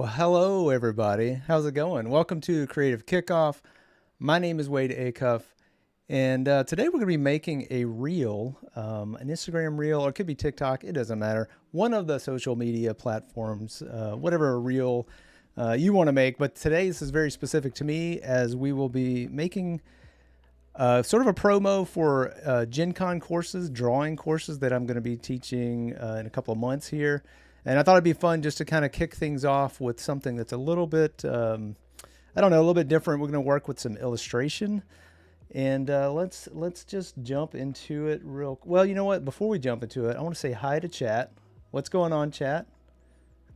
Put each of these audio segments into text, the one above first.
Well, hello everybody. How's it going? Welcome to Creative Kickoff. My name is Wade Acuff, and today we're going to be making a reel, an Instagram reel, or it could be TikTok. It doesn't matter. One of the social media platforms, whatever reel you want to make. But today this is very specific to me, as we will be making sort of a promo for Gen Con courses, drawing courses that I'm going to be teaching in a couple of months here. And I thought it'd be fun just to kind of kick things off with something that's a little bit, I don't know, a little bit different. We're going to work with some illustration, and let's just jump into it real. Well, you know what? Before we jump into it, I want to say hi to chat. What's going on, chat?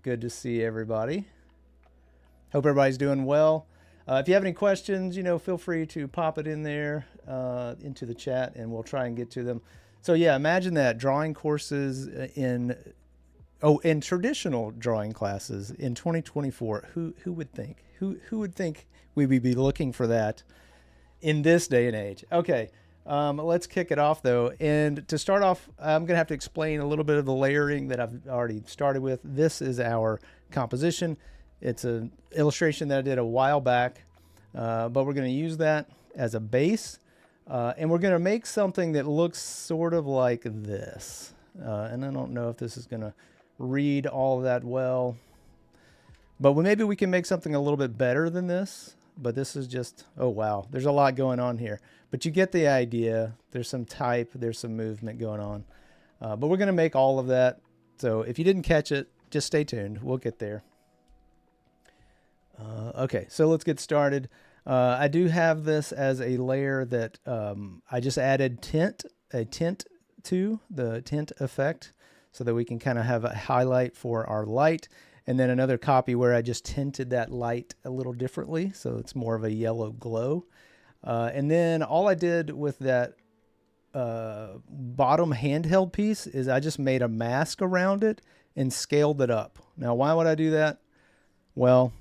Good to see everybody. Hope everybody's doing well. If you have any questions, feel free to pop it in there into the chat, and we'll try and get to them. So yeah, imagine that, drawing courses in traditional drawing classes in 2024. Who would think? Who would think we would be looking for that in this day and age? Okay, let's kick it off though. And to start off, I'm gonna have to explain a little bit of the layering that I've already started with. This is our composition. It's an illustration that I did a while back, but we're gonna use that as a base, and we're gonna make something that looks sort of like this. And I don't know if this is gonna read all that well, but maybe we can make something a little bit better than this. But this is just, oh wow, there's a lot going on here, but you get the idea. There's some type, there's some movement going on, but we're going to make all of that. So if you didn't catch it, just stay tuned, we'll get there. Okay, so let's get started. I do have this as a layer that I just added a tint to the tint effect, so that we can kind of have a highlight for our light, and then another copy where I just tinted that light a little differently, so it's more of a yellow glow. And then all I did with that bottom handheld piece is I just made a mask around it and scaled it up. Now, why would I do that? Well,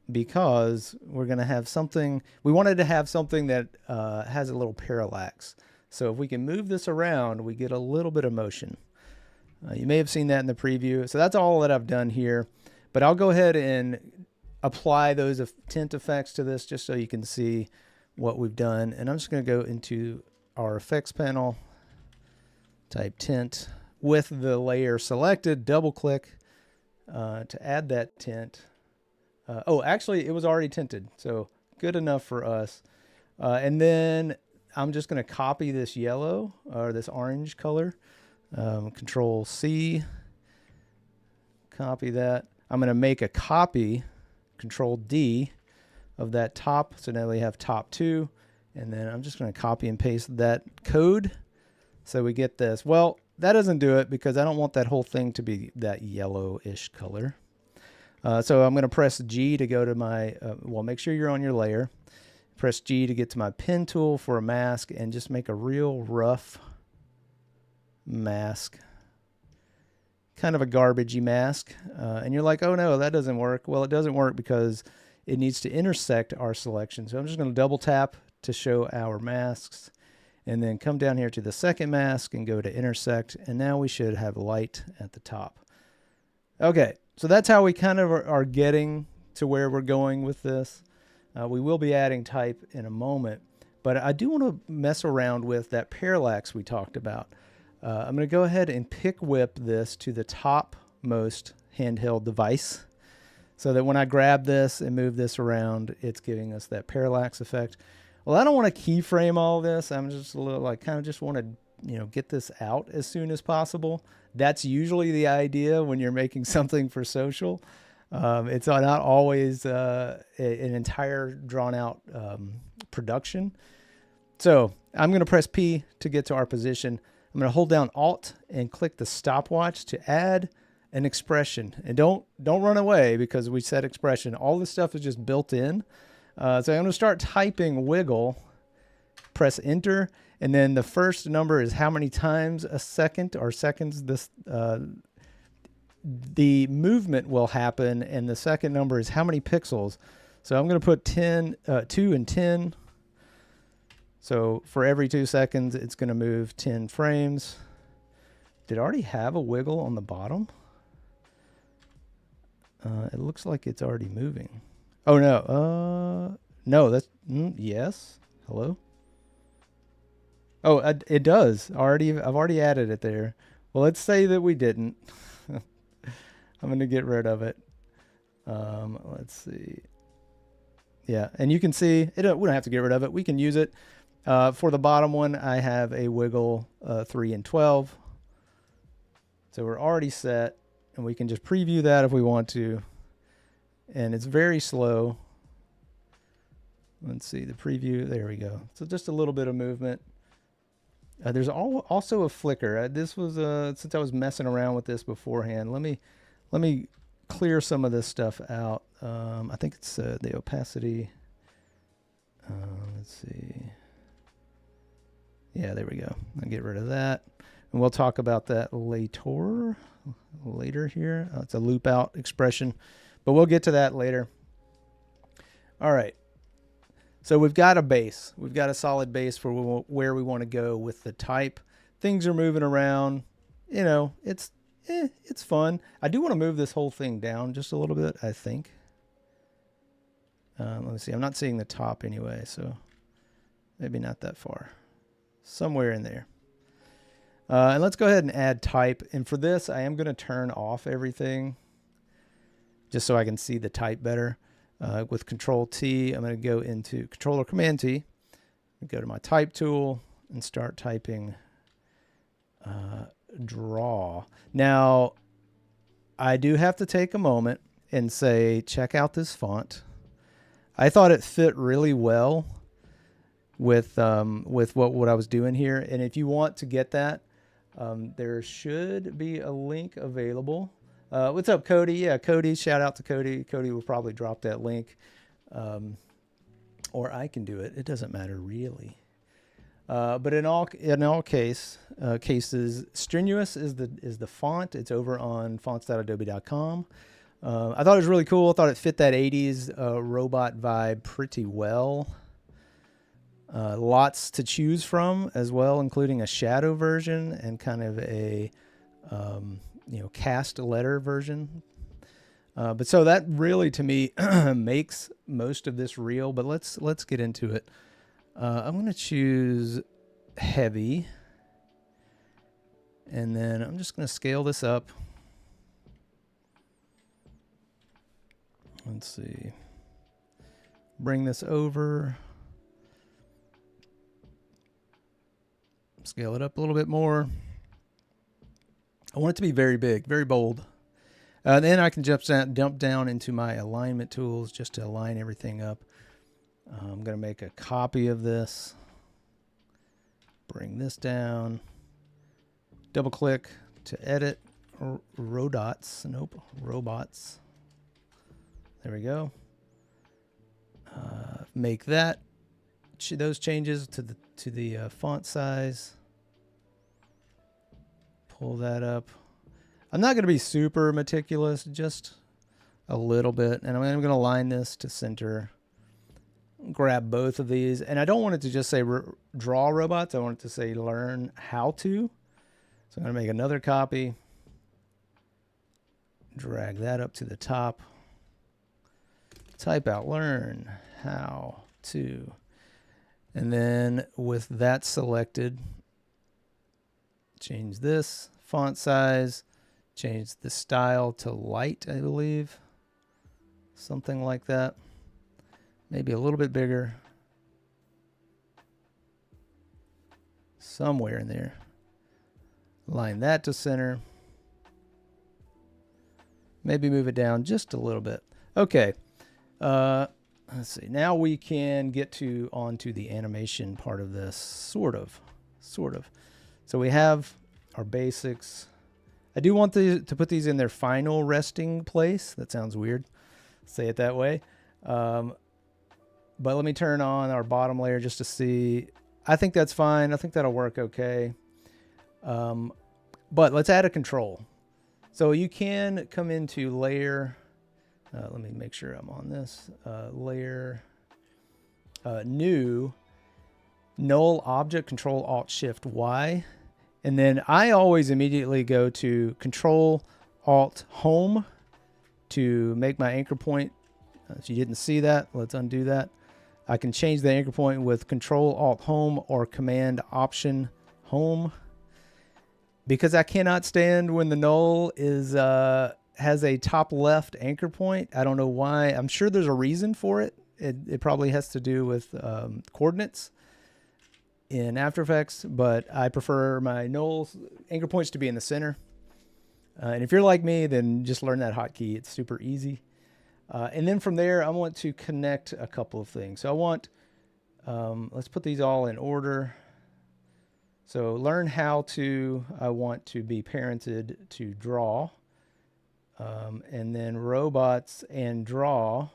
because we're going to have something, we wanted to have something that has a little parallax. So if we can move this around, we get a little bit of motion. You may have seen that in the preview. So that's all that I've done here, but I'll go ahead and apply those tint effects to this just so you can see what we've done. And I'm just going to go into our effects panel, type tint with the layer selected, double click to add that tint. Oh, actually it was already tinted, so good enough for us. And then I'm just going to copy this yellow or this orange color. Control C, copy that. I'm going to make a copy, Control D, of that top. So now we have top 2, and then I'm just going to copy and paste that code so we get this. Well, that doesn't do it because I don't want that whole thing to be that yellowish color. So I'm going to press G to go to my, well, make sure you're on your layer. Press G to get to my pen tool for a mask, and just make a real rough mask, kind of a garbagey mask. And you're like, oh no, that doesn't work. Well, it doesn't work because it needs to intersect our selection. So I'm just going to double tap to show our masks, and then come down here to the second mask and go to intersect, and now we should have light at the top. Okay, so that's how we kind of are getting to where we're going with this. We will be adding type in a moment, but I do want to mess around with that parallax we talked about. I'm going to go ahead and pick whip this to the topmost handheld device, so that when I grab this and move this around, it's giving us that parallax effect. Well, I don't want to keyframe all this. I'm just a little like, kind of just want to, get this out as soon as possible. That's usually the idea when you're making something for social. It's not always an entire drawn out production. So I'm going to press P to get to our position. I'm going to hold down Alt and click the stopwatch to add an expression. And don't run away because we said expression. All this stuff is just built in. So I'm going to start typing wiggle, press enter, and then the first number is how many times a second or seconds this the movement will happen, and the second number is how many pixels. So I'm going to put 2 and 10. So for every 2 seconds, it's going to move 10 frames. Did it already have a wiggle on the bottom? It looks like it's already moving. Oh no. No, that's yes. Hello. Oh, it does already. I've already added it there. Well, let's say that we didn't. I'm going to get rid of it. Let's see. Yeah, and you can see it. We don't have to get rid of it. We can use it. For the bottom one, I have a wiggle 3 and 12. So we're already set, and we can just preview that if we want to. And it's very slow. Let's see the preview. There we go. So just a little bit of movement. There's also a flicker. This was since I was messing around with this beforehand. Let me clear some of this stuff out. I think it's the opacity. Let's see. Yeah, there we go. I'll get rid of that, and we'll talk about that later here. It's a loop out expression, but we'll get to that later. All right. So we've got a base. We've got a solid base for where we want to go with the type. Things are moving around. You know, it's fun. I do want to move this whole thing down just a little bit, I think. Let me see. I'm not seeing the top anyway, so maybe not that far. Somewhere in there. And let's go ahead and add type. And for this, I am going to turn off everything just so I can see the type better. With Control T, I'm going to go into Control or Command T, go to my type tool and start typing draw. Now, I do have to take a moment and say, check out this font. I thought it fit really well with what I was doing here. And if you want to get that, there should be a link available. What's up, Cody? Yeah, Cody, shout out to Cody. Cody will probably drop that link. Or I can do it. It doesn't matter really. But in all cases, Strenuous is the font. It's over on fonts.adobe.com. I thought it was really cool. I thought it fit that 80s robot vibe pretty well. Lots to choose from as well, including a shadow version and kind of a cast letter version. But so that really, to me, makes most of this real. But let's get into it. I'm going to choose heavy, and then I'm just going to scale this up. Let's see. Bring this over. Scale it up a little bit more. I want it to be very big, very bold. Then I can dump down into my alignment tools just to align everything up. I'm going to make a copy of this. Bring this down. Double click to edit robots. Nope, robots. There we go. Make those changes to the font size. Pull that up. I'm not going to be super meticulous, just a little bit. And I'm going to align this to center. Grab both of these. And I don't want it to just say draw robots. I want it to say learn how to. So I'm going to make another copy. Drag that up to the top. Type out learn how to. And then with that selected, change this font size, change the style to light, I believe. Something like that. Maybe a little bit bigger. Somewhere in there. Line that to center. Maybe move it down just a little bit. Okay. Let's see. Now we can get onto the animation part of this. Sort of. So we have our basics. I do want to put these in their final resting place. That sounds weird. Say it that way. But let me turn on our bottom layer just to see. I think that's fine. I think that'll work okay. But let's add a control. So you can come into layer. Let me make sure I'm on this. Layer. New. Null object, Control Alt Shift Y. And then I always immediately go to Control Alt Home to make my anchor point. If you didn't see that, let's undo that. I can change the anchor point with Control-Alt-Home or Command-Option-Home. Because I cannot stand when the null is has a top left anchor point. I don't know why. I'm sure there's a reason for it. It probably has to do with coordinates in After Effects, but I prefer my null anchor points to be in the center. And if you're like me, then just learn that hotkey. It's super easy. And then from there, I want to connect a couple of things. So I want, let's put these all in order. So learn how to, I want to be parented to draw. And then robots and draw,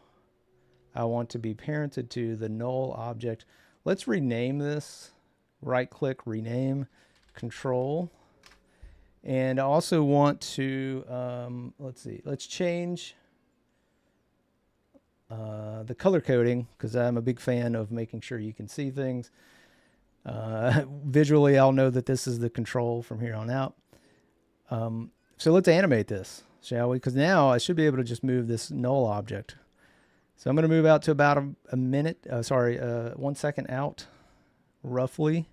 I want to be parented to the null object. Let's rename this. Right click, rename, control. And I also want to, let's see, let's change the color coding, because I'm a big fan of making sure you can see things. Visually, I'll know that this is the control from here on out. So let's animate this, shall we? Because now I should be able to just move this null object. So I'm going to move out to about a minute, 1 second out, roughly.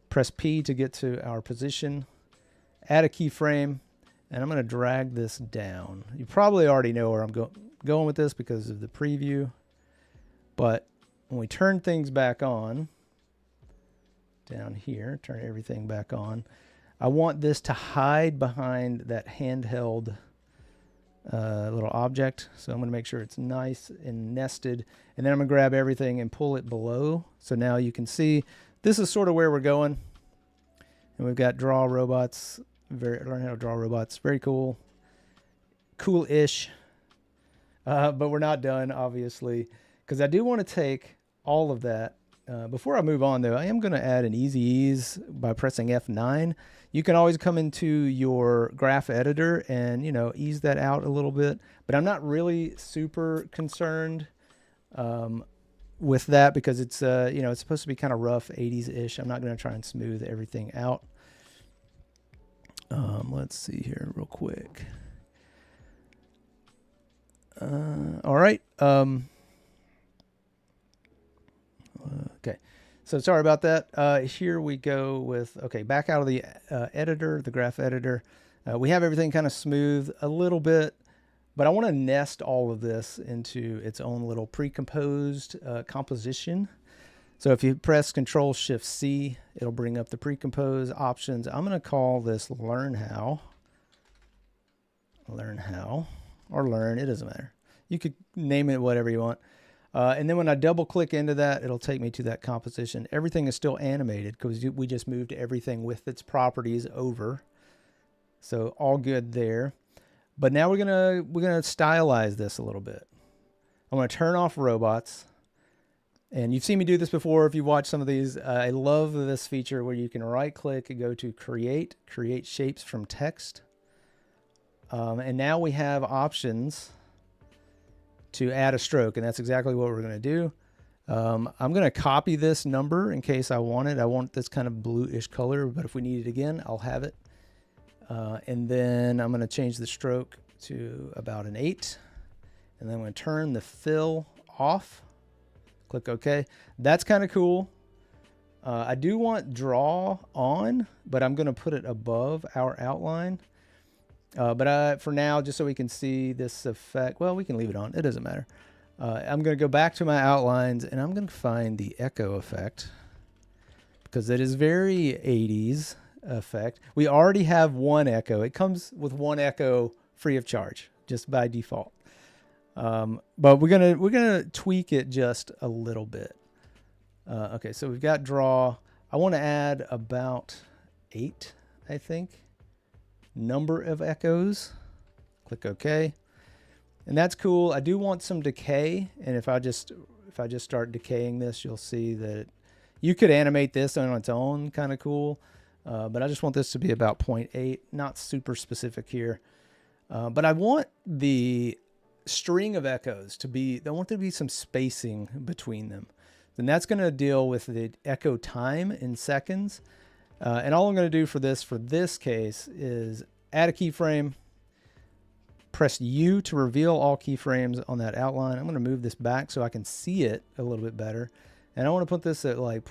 Press P to get to our position. Add a keyframe, and I'm going to drag this down. You probably already know where I'm going with this because of the preview. But when we turn things back on, down here, turn everything back on, I want this to hide behind that handheld little object. So I'm going to make sure it's nice and nested. And then I'm going to grab everything and pull it below. So now you can see this is sort of where we're going. And we've got draw robots. Learn how to draw robots. Very cool. Cool-ish. But we're not done, obviously, because I do want to take all of that. Before I move on, though, I am going to add an easy ease by pressing F9. You can always come into your graph editor and, you know, ease that out a little bit. But I'm not really super concerned with that because it's, you know, it's supposed to be kind of rough, 80s-ish. I'm not going to try and smooth everything out. Let's see here real quick. All right. Okay. So sorry about that. Here we go with, okay, back out of the editor, the graph editor. We have everything kind of smooth a little bit, but I want to nest all of this into its own little pre-composed composition. So if you press Control-Shift-C, it'll bring up the pre-compose options. I'm going to call this Learn How. Learn How. Or Learn, it doesn't matter. You could name it whatever you want. And then when I double click into that, it'll take me to that composition. Everything is still animated because we just moved everything with its properties over. So all good there. But now we're gonna stylize this a little bit. I'm gonna turn off robots. And you've seen me do this before if you've watched some of these. I love this feature where you can right click and go to create shapes from text. And now we have options to add a stroke, and that's exactly what we're going to do. I'm going to copy this number in case I want it. I want this kind of bluish color, but if we need it again, I'll have it. And then I'm going to change the stroke to about an 8. And then I'm going to turn the fill off. Click OK. That's kind of cool. I do want draw on, but I'm going to put it above our outline. But for now, just so we can see this effect, well, we can leave it on. It doesn't matter. I'm going to go back to my outlines, and I'm going to find the echo effect because it is very 80s effect. We already have one echo. It comes with one echo free of charge, just by default. But we're gonna tweak it just a little bit. Okay, so we've got draw. I want to add about 8, I think. Number of echoes. Click OK, and that's cool. I do want some decay, and if I just start decaying this, you'll see that you could animate this on its own, kind of cool. But I just want this to be about 0.8, not super specific here. But I want the string of echoes to be, I want there to be some spacing between them. Then that's going to deal with the echo time in seconds. And all I'm going to do for this case is add a keyframe, Press U to reveal all keyframes on that outline. I'm going to move this back so I can see it a little bit better. And I want to put this at like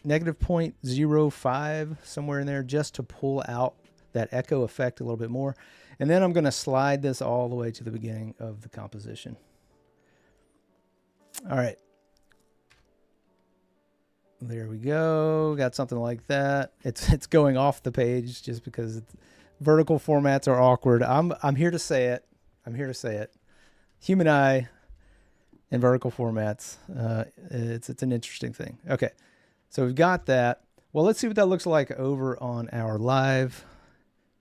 negative 0.05, somewhere in there, just to pull out that echo effect a little bit more. And then I'm going to slide this all the way to the beginning of the composition. All right. There we go. Got something like that. It's going off the page just because vertical formats are awkward. I'm here to say it. I'm here to say it. Human eye and vertical formats. It's an interesting thing. Okay. So we've got that. Well, let's see what that looks like over on our live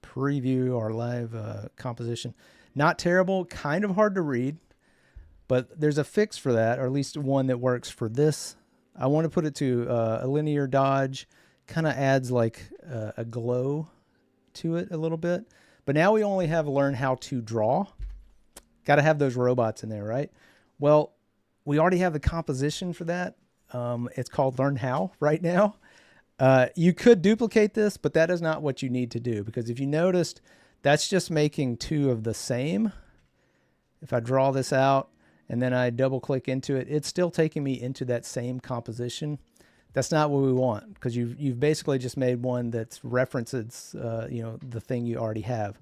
preview, our live composition. Not terrible, kind of hard to read, but there's a fix for that, or at least one that works for this. I want to put it to a linear dodge, kind of adds like a glow to it a little bit. But now we only have learn how to draw. Got to have those robots in there, right? Well, we already have the composition for that. It's called learn how right now. You could duplicate this, but that is not what you need to do, because if you noticed, that's just making two of the same. If I draw this out and then I double click into it, it's still taking me into that same composition. That's not what we want, because you've basically just made one that references the thing you already have.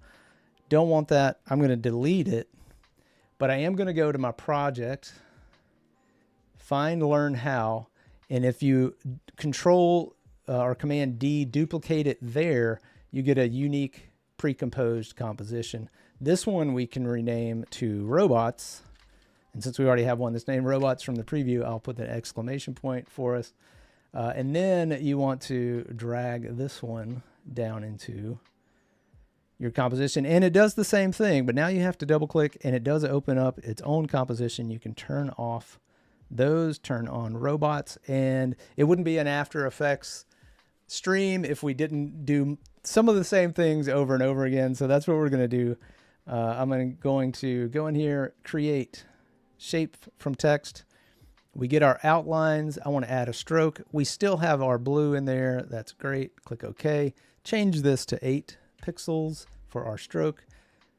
Don't want that. I'm going to delete it, but I am going to go to my project, find learn how, and if you control or command D, duplicate it there, you get a unique pre-composed composition. This one we can rename to robots. And since we already have one that's named robots from the preview, I'll put that exclamation point for us. And then you want to drag this one down into your composition. And it does the same thing, but now you have to double click and it does open up its own composition. You can turn off those, turn on robots, and it wouldn't be an After Effects stream if we didn't do some of the same things over and over again. So that's what we're going to do. I'm going to go in here, create shape from text. We get our outlines. I want to add a stroke. We still have our blue in there. That's great. Click OK. Change this to 8 pixels for our stroke.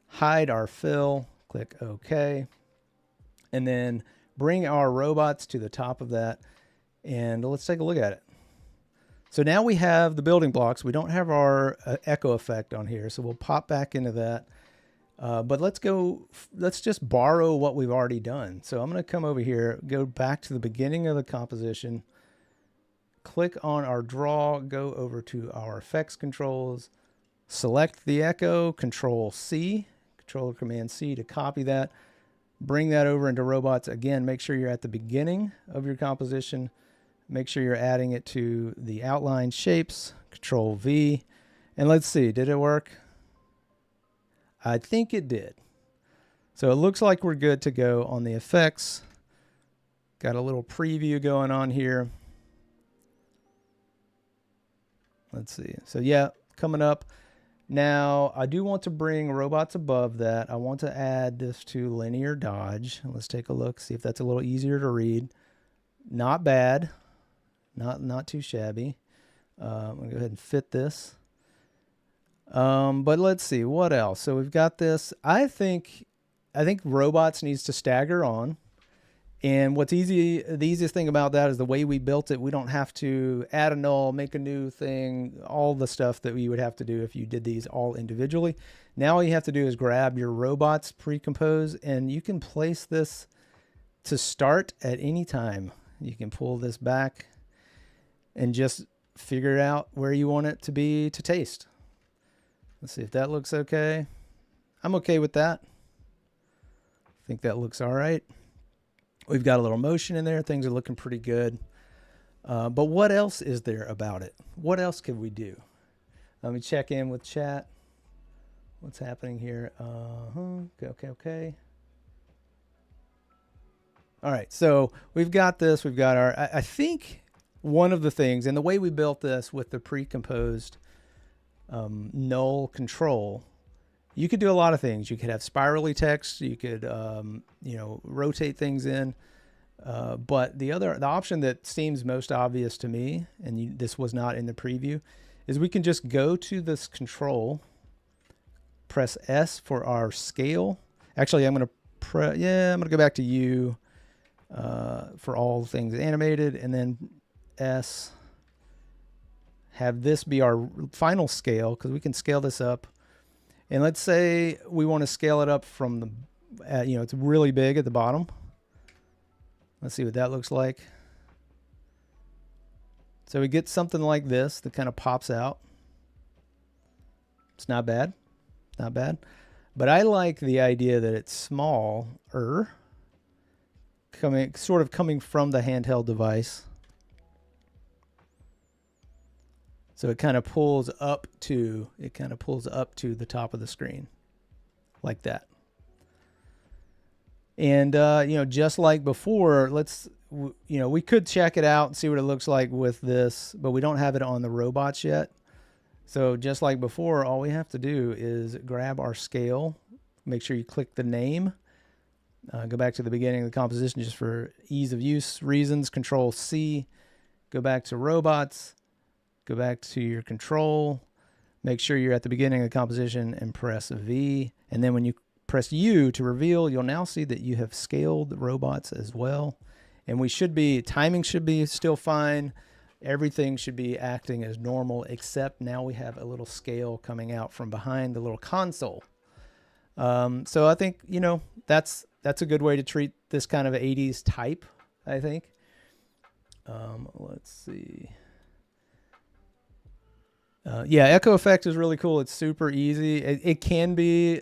Hide our fill. Click OK. And then bring our robots to the top of that. And let's take a look at it. So now we have the building blocks. We don't have our echo effect on here, so we'll pop back into that. But let's just borrow what we've already done. So I'm going to come over here, go back to the beginning of the composition, click on our draw, go over to our effects controls, select the echo, Control C, Control Command C to copy that, bring that over into robots. Again, make sure you're at the beginning of your composition. Make sure you're adding it to the outline shapes, Control V, and let's see, did it work? I think it did. So it looks like we're good to go on the effects. Got a little preview going on here. Let's see. So yeah, coming up. Now I do want to bring robots above that. I want to add this to linear dodge. Let's take a look, see if that's a little easier to read. Not bad. Not too shabby. I'm going to go ahead and fit this. But let's see what else. So we've got this. I think robots needs to stagger on. And the easiest thing about that is the way we built it. We don't have to add a null, make a new thing, all the stuff that we would have to do if you did these all individually. Now all you have to do is grab your robots pre-compose, and you can place this to start at any time. You can pull this back and just figure out where you want it to be to taste. Let's see if that looks okay. I'm okay with that. I think that looks all right. We've got a little motion in there. Things are looking pretty good. But what else is there about it? What else could we do? Let me check in with chat. What's happening here? Okay. All right, so we've got this. We've got our, I think one of the things, and the way we built this with the pre-composed null control, you could do a lot of things. You could have spirally text. You could, rotate things in. But the option that seems most obvious to me, and this was not in the preview, is we can just go to this control, press S for our scale, Actually, I'm going to go back to U for all things animated, and then S. Have this be our final scale, because we can scale this up. And let's say we want to scale it up from the, it's really big at the bottom. Let's see what that looks like. So we get something like this that kind of pops out. It's not bad. Not bad. But I like the idea that it's smaller, sort of coming from the handheld device. So it kind of pulls up to the top of the screen like that. And, just like before, we could check it out and see what it looks like with this, but we don't have it on the robots yet. So just like before, all we have to do is grab our scale, make sure you click the name, go back to the beginning of the composition just for ease of use reasons, Control C, go back to robots, go back to your control, make sure you're at the beginning of the composition and press V. And then when you press U to reveal, you'll now see that you have scaled the robots as well. And timing should be still fine. Everything should be acting as normal, except now we have a little scale coming out from behind the little console. So I think, that's a good way to treat this kind of 80s type, I think. Let's see. Echo effect is really cool. It's super easy. It can be,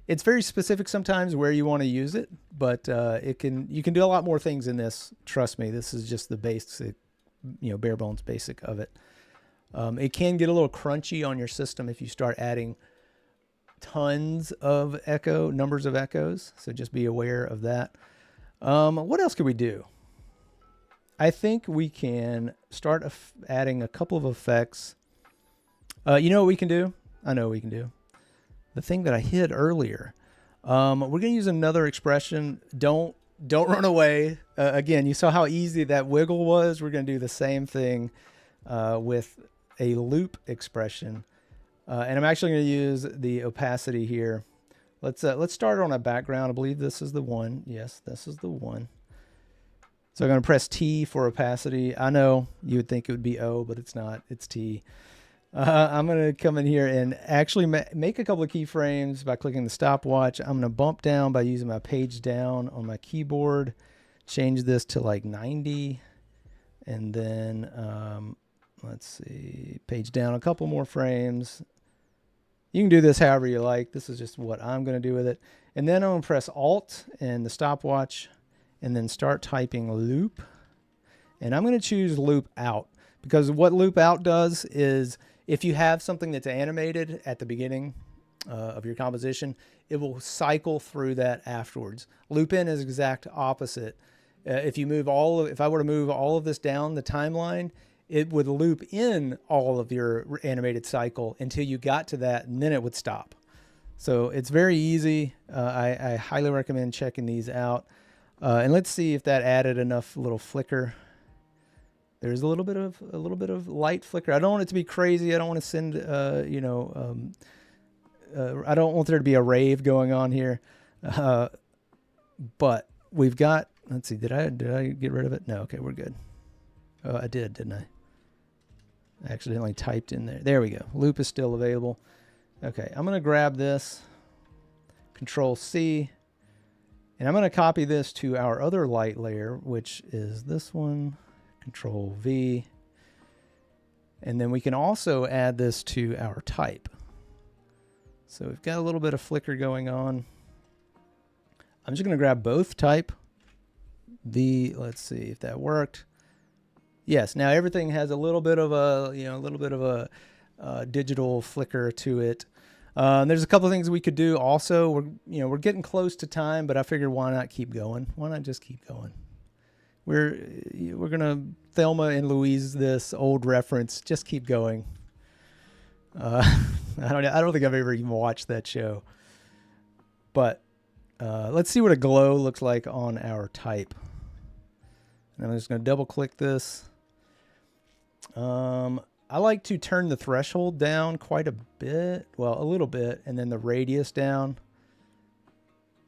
it's very specific sometimes where you want to use it, but you can do a lot more things in this. Trust me, this is just the basic, bare bones basic of it. It can get a little crunchy on your system if you start adding tons of numbers of echoes. So just be aware of that. What else could we do? I think we can start adding a couple of effects. You know what we can do? I know what we can do. The thing that I hid earlier. We're going to use another expression. Don't run away. Again, you saw how easy that wiggle was. We're going to do the same thing with a loop expression. And I'm actually going to use the opacity here. Let's start on a background. I believe this is the one. Yes, this is the one. So I'm going to press T for opacity. I know you would think it would be O, but it's not. It's T. I'm going to come in here and actually make a couple of keyframes by clicking the stopwatch. I'm going to bump down by using my page down on my keyboard. Change this to like 90. And then, let's see, page down a couple more frames. You can do this however you like. This is just what I'm going to do with it. And then I'm going to press Alt and the stopwatch, and then start typing loop. And I'm going to choose loop out, because what loop out does is if you have something that's animated at the beginning of your composition, it will cycle through that afterwards. Loop in is exact opposite. If I were to move all of this down the timeline, it would loop in all of your animated cycle until you got to that, and then it would stop. So it's very easy. I highly recommend checking these out. And let's see if that added enough little flicker. There's a little bit of light flicker. I don't want it to be crazy. I don't want to send, I don't want there to be a rave going on here. But we've got, let's see, did I get rid of it? No, okay, we're good. Oh, I did, didn't I? I accidentally typed in there. There we go. Loop is still available. Okay, I'm going to grab this, Control C, and I'm going to copy this to our other light layer, which is this one, Control V. And then we can also add this to our type. So we've got a little bit of flicker going on. I'm just going to grab both type. Let's see if that worked. Yes, now everything has a little bit of a, digital flicker to it. There's a couple of things we could do also. We're getting close to time, but I figured why not keep going? Why not just keep going? We're gonna Thelma and Louise this old reference. Just keep going. I don't think I've ever even watched that show. But let's see what a glow looks like on our type. And I'm just gonna double click this. I like to turn the threshold down quite a bit. Well, a little bit, and then the radius down.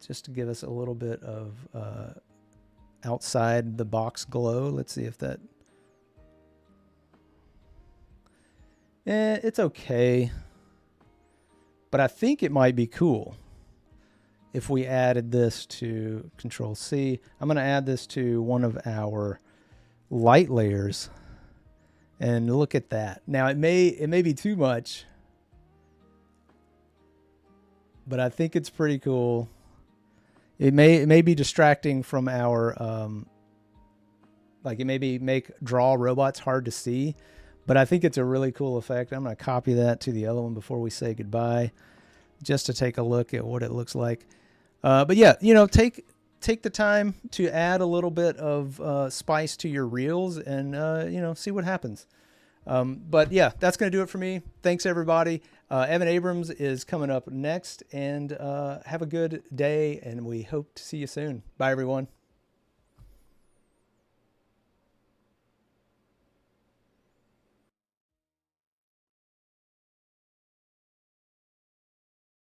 just to give us a little bit of outside the box glow. Let's see if that... it's okay. But I think it might be cool if we added this to Control C. I'm going to add this to one of our light layers. And look at that. Now it may be too much, but I think it's pretty cool. It may be distracting from our like it maybe make draw robots hard to see, but I think it's a really cool effect. I'm going to copy that to the other one before we say goodbye, just to take a look at what it looks like. But yeah, you know, take the time to add a little bit of spice to your reels and, you know, see what happens. But yeah, that's going to do it for me. Thanks, everybody. Evan Abrams is coming up next, and have a good day, and we hope to see you soon. Bye, everyone.